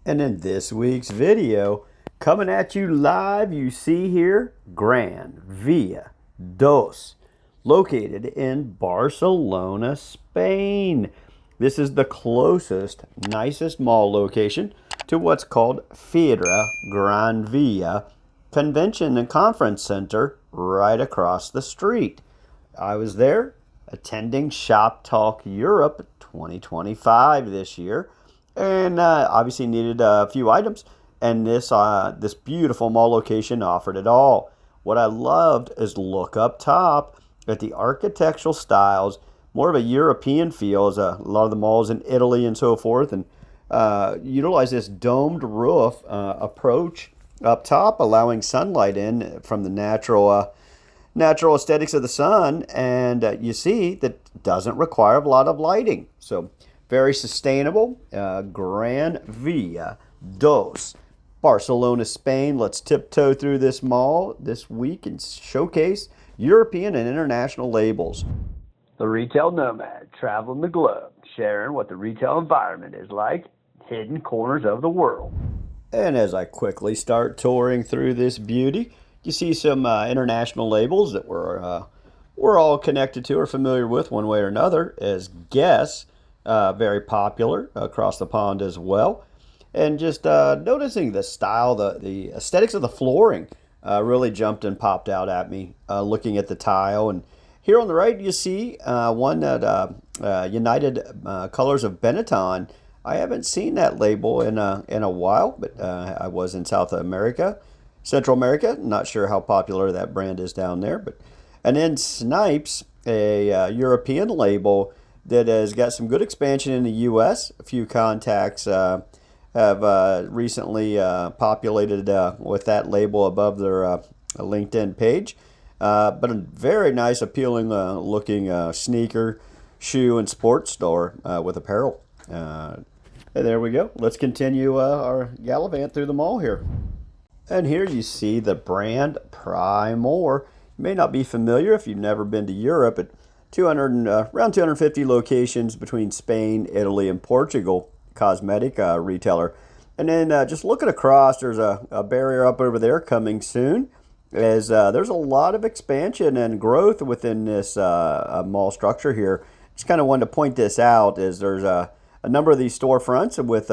And in this week's video, coming at you live, you see here Gran Via Dos, located in Barcelona, Spain. This is the closest, nicest mall location to what's called Gran Via Convention and Conference Centre right across the street. I was there attending Shop Talk Europe 2025 this year, and obviously needed a few items, and this beautiful mall location offered it all. What I loved is look up top at the architectural styles, more of a European feel, as a lot of the malls in Italy and so forth, and utilize this domed roof approach up top, allowing sunlight in from the natural aesthetics of the sun, and you see that doesn't require a lot of lighting. So very sustainable. Gran Via Dos, Barcelona, Spain. Let's tiptoe through this mall this week and showcase European and international labels. The Retail Nomad, traveling the globe, sharing what the retail environment is like, hidden corners of the world. And as I quickly start touring through this beauty, you see some international labels that we're all connected to or familiar with one way or another as Guess, very popular across the pond as well. And just noticing the style, the aesthetics of the flooring really jumped and popped out at me looking at the tile. And here on the right, you see one that United Colors of Benetton. I haven't seen that label in a while, but I was in South America, Central America. Not sure how popular that brand is down there. And then Snipes, a European label that has got some good expansion in the U.S. A few contacts have recently populated with that label above their LinkedIn page. But a very nice, appealing looking sneaker, shoe, and sports store with apparel. And there we go. Let's continue our gallivant through the mall here. And here you see the brand Primor. You may not be familiar if you've never been to Europe, but around 250 locations between Spain, Italy, and Portugal, cosmetic retailer. And then just looking across, there's a barrier up over there coming soon, as there's a lot of expansion and growth within this mall structure here. Just kind of wanted to point this out, as there's a number of these storefronts with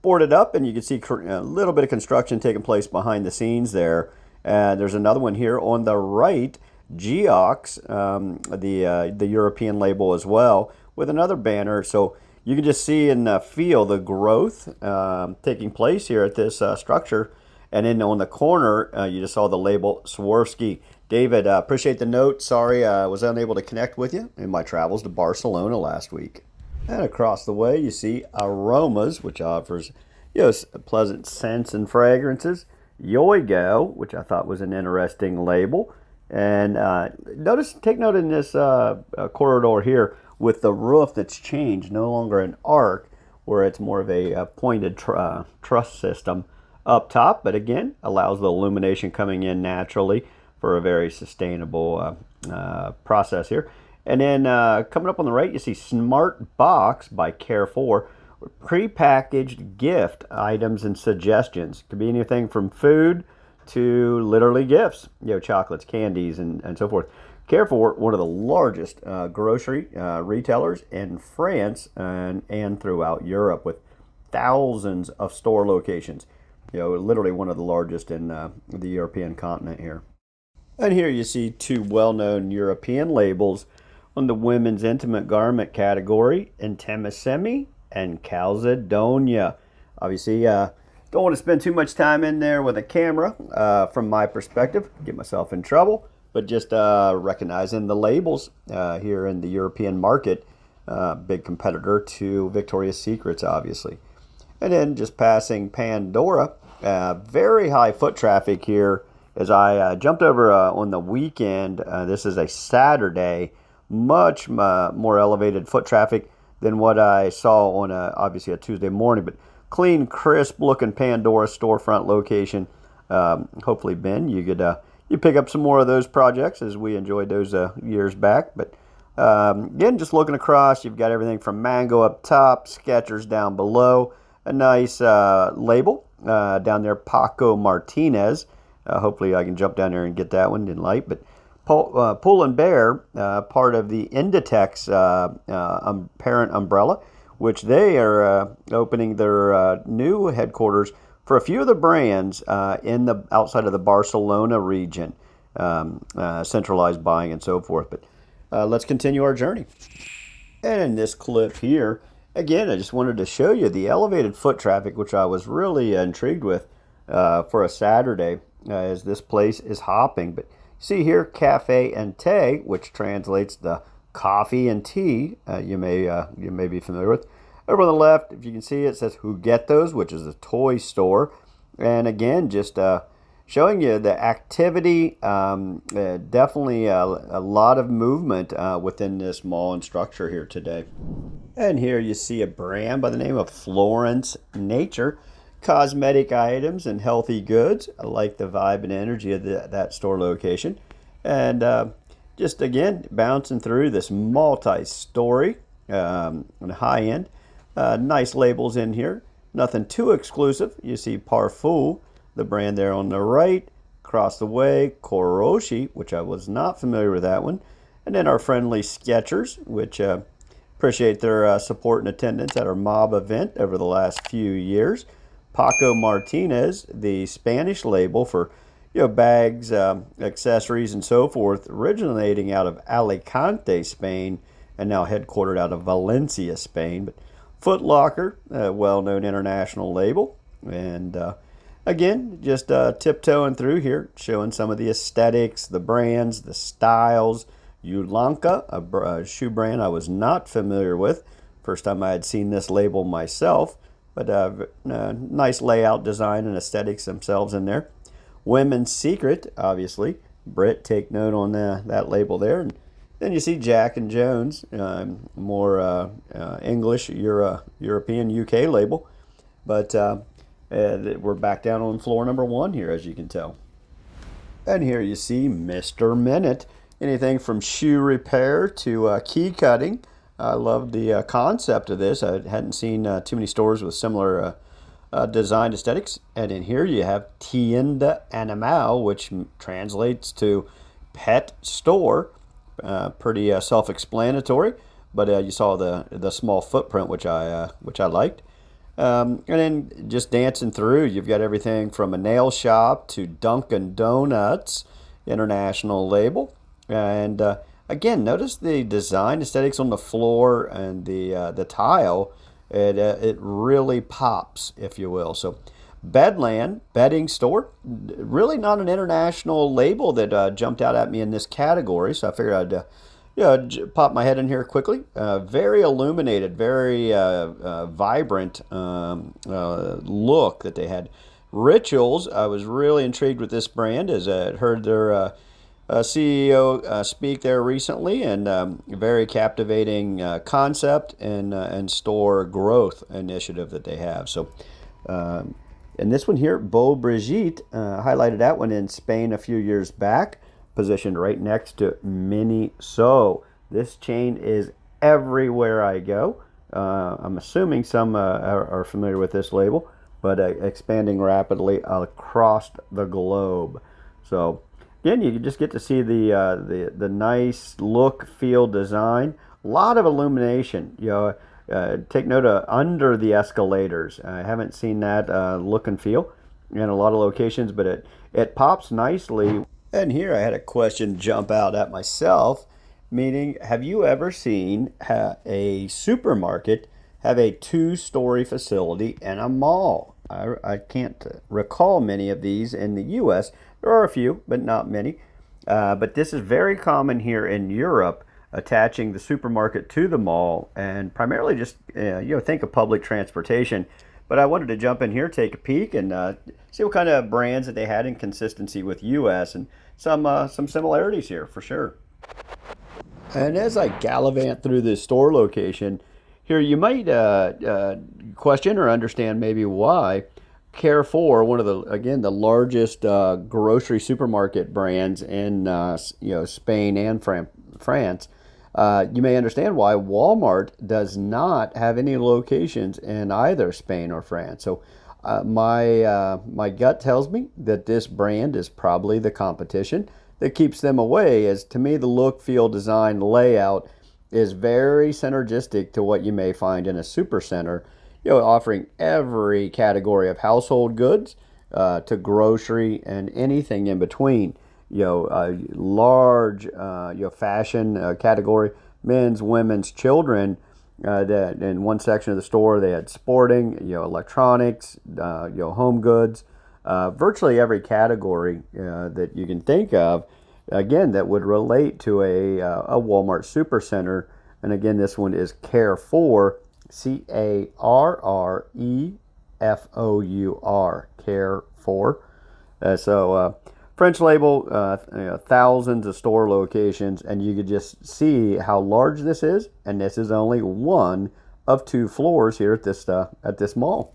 boarded up, and you can see a little bit of construction taking place behind the scenes there. There's another one here on the right, Geox, the European label as well, with another banner. So you can just see and feel the growth taking place here at this structure. And then on the corner, you just saw the label Swarovski. David, appreciate the note. Sorry I was unable to connect with you in my travels to Barcelona last week. And across the way, you see Aromas, which offers pleasant scents and fragrances. Yoigo, which I thought was an interesting label. And take note in this corridor here with the roof that's changed, no longer an arc, where it's more of a pointed truss system up top, but again, allows the illumination coming in naturally for a very sustainable process here. And then coming up on the right, you see Smart Box by Care4, prepackaged gift items and suggestions. Could be anything from food to literally gifts, chocolates, candies, and so forth. Care4, one of the largest grocery retailers in France and throughout Europe, with thousands of store locations. Literally one of the largest in the European continent here. And here you see two well-known European labels on the women's intimate garment category, Intimissimi and Calzedonia. Obviously, don't want to spend too much time in there with a camera from my perspective, get myself in trouble, but just recognizing the labels here in the European market, big competitor to Victoria's Secrets, obviously. And then just passing Pandora, very high foot traffic here as I jumped over on the weekend. This is a Saturday, much more elevated foot traffic than what I saw on obviously a Tuesday morning, but clean, crisp looking Pandora storefront location. Hopefully, Ben, you pick up some more of those projects, as we enjoyed those years back. But again, just looking across, you've got everything from Mango up top, Skechers down below. a nice label down there, Paco Martinez. Hopefully I can jump down there and get that one in light. But Pull and Bear, part of the Inditex parent umbrella, which they are opening their new headquarters for a few of the brands in the outside of the Barcelona region, centralized buying and so forth. But let's continue our journey. And in this clip here, again, I just wanted to show you the elevated foot traffic, which I was really intrigued with for a Saturday, as this place is hopping. But see here, Cafe and Té, which translates the coffee and tea, you may be familiar with. Over on the left, if you can see, it says Juguetos, which is a toy store. And again, just showing you the activity, definitely a lot of movement within this mall and structure here today. And here you see a brand by the name of Florence Nature, cosmetic items and healthy goods. I like the vibe and energy of that store location. And just again, bouncing through this multi-story and high-end. Nice labels in here. Nothing too exclusive. You see Parfum, the brand there on the right. Across the way, Koroshi, which I was not familiar with that one. And then our friendly Skechers, which appreciate their support and attendance at our mob event over the last few years. Paco Martinez, the Spanish label for bags, accessories, and so forth, originating out of Alicante, Spain, and now headquartered out of Valencia, Spain. But Foot Locker, a well-known international label. And again, just tiptoeing through here, showing some of the aesthetics, the brands, the styles. Yulanka, a shoe brand I was not familiar with. First time I had seen this label myself. But nice layout, design, and aesthetics themselves in there. Women's Secret, obviously. Brit, take note on that label there. And then you see Jack and Jones, more English, European, UK label. But we're back down on floor number 1 here, as you can tell. And here you see Mr. Minute. Anything from shoe repair to key cutting. I love the concept of this. I hadn't seen too many stores with similar design aesthetics. And in here you have Tienda Animal, which translates to pet store. Pretty self-explanatory, but you saw the small footprint, which I liked. And then just dancing through, you've got everything from a nail shop to Dunkin' Donuts, international label. And again, notice the design aesthetics on the floor and the tile. It really pops, if you will. So Bedland bedding store, really not an international label that jumped out at me in this category. So I figured I'd pop my head in here quickly. Very illuminated, very vibrant look that they had. Rituals, I was really intrigued with this brand as I had heard their CEO speak there recently, and very captivating concept and store growth initiative that they have. So, and this one here, Beau Brigitte, highlighted that one in Spain a few years back, positioned right next to Miniso. This chain is everywhere I go. I'm assuming some are familiar with this label, but expanding rapidly across the globe. So again, you just get to see the nice look, feel, design. A lot of illumination. Take note of under the escalators. I haven't seen that look and feel in a lot of locations, but it pops nicely. And here I had a question jump out at myself, meaning, have you ever seen a supermarket have a 2-story facility in a mall? I can't recall many of these in the U.S. There are a few, but not many. But this is very common here in Europe, attaching the supermarket to the mall, and primarily just think of public transportation. But I wanted to jump in here, take a peek, and see what kind of brands that they had in consistency with U.S. and some similarities here for sure. And as I gallivant through this store location, here you might question or understand maybe why Carrefour, one of the largest grocery supermarket brands in Spain and France, You may understand why Walmart does not have any locations in either Spain or France. So my gut tells me that this brand is probably the competition that keeps them away. As to me, the look, feel, design, layout is very synergistic to what you may find in a supercenter. Offering every category of household goods to grocery and anything in between. Large fashion category, men's, women's, children. That in one section of the store they had sporting, electronics, home goods, virtually every category that you can think of. Again, that would relate to a Walmart supercenter. And again, this one is Carrefour, Carrefour, Carrefour. So French label, thousands of store locations, and you could just see how large this is. And this is only one of 2 floors here at this mall.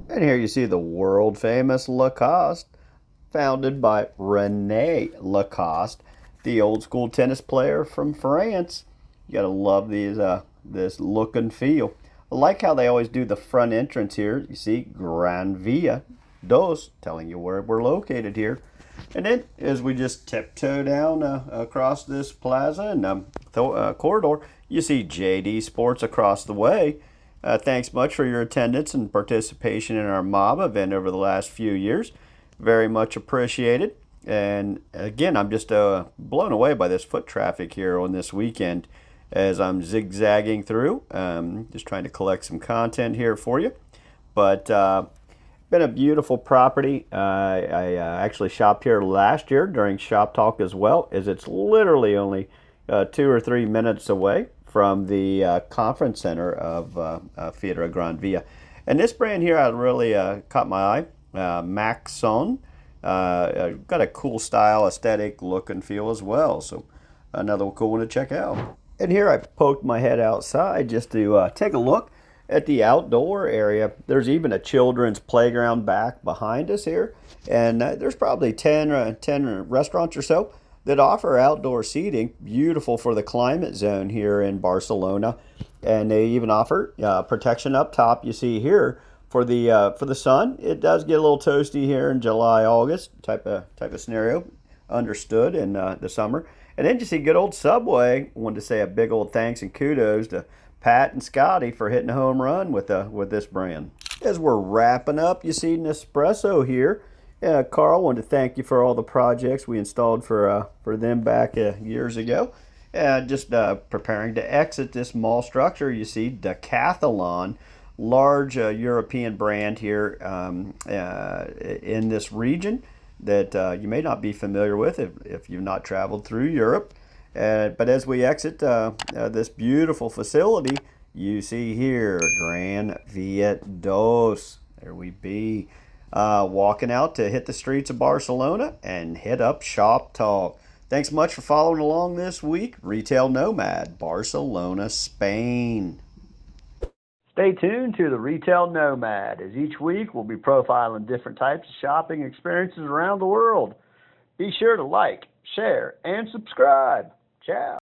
And here you see the world famous Lacoste, founded by Rene Lacoste, the old school tennis player from France. You gotta love this look and feel. I like how they always do the front entrance here. You see Gran Via Dos, telling you where we're located here. And then as we just tiptoe down across this plaza and corridor, you see JD Sports across the way. Thanks much for your attendance and participation in our mob event over the last few years. Very much appreciated. And again, I'm just blown away by this foot traffic here on this weekend as I'm zigzagging through, just trying to collect some content here for you. But been a beautiful property. I actually shopped here last year during Shop Talk as well, as it's literally only 2 or 3 minutes away from the conference center of Theater Gran Via. And this brand here really caught my eye, Maxon. Got a cool style, aesthetic, look and feel as well. So another cool one to check out. And here I poked my head outside just to take a look at the outdoor area. There's even a children's playground back behind us here. And there's probably 10 restaurants or so that offer outdoor seating. Beautiful for the climate zone here in Barcelona. And they even offer protection up top. You see here for the sun. It does get a little toasty here in July, August type of scenario. Understood in the summer. And then you see good old Subway. Wanted to say a big old thanks and kudos to Pat and Scotty for hitting a home run with this brand. As we're wrapping up, you see Nespresso here. Carl, wanted to thank you for all the projects we installed for them back years ago. Just preparing to exit this mall structure, you see Decathlon, large European brand here in this region that you may not be familiar with if you've not traveled through Europe. But as we exit this beautiful facility, you see here Gran Via Dos. There we be. Walking out to hit the streets of Barcelona and hit up Shop Talk. Thanks much for following along this week. Retail Nomad, Barcelona, Spain. Stay tuned to the Retail Nomad, as each week we'll be profiling different types of shopping experiences around the world. Be sure to like, share, and subscribe. Ciao.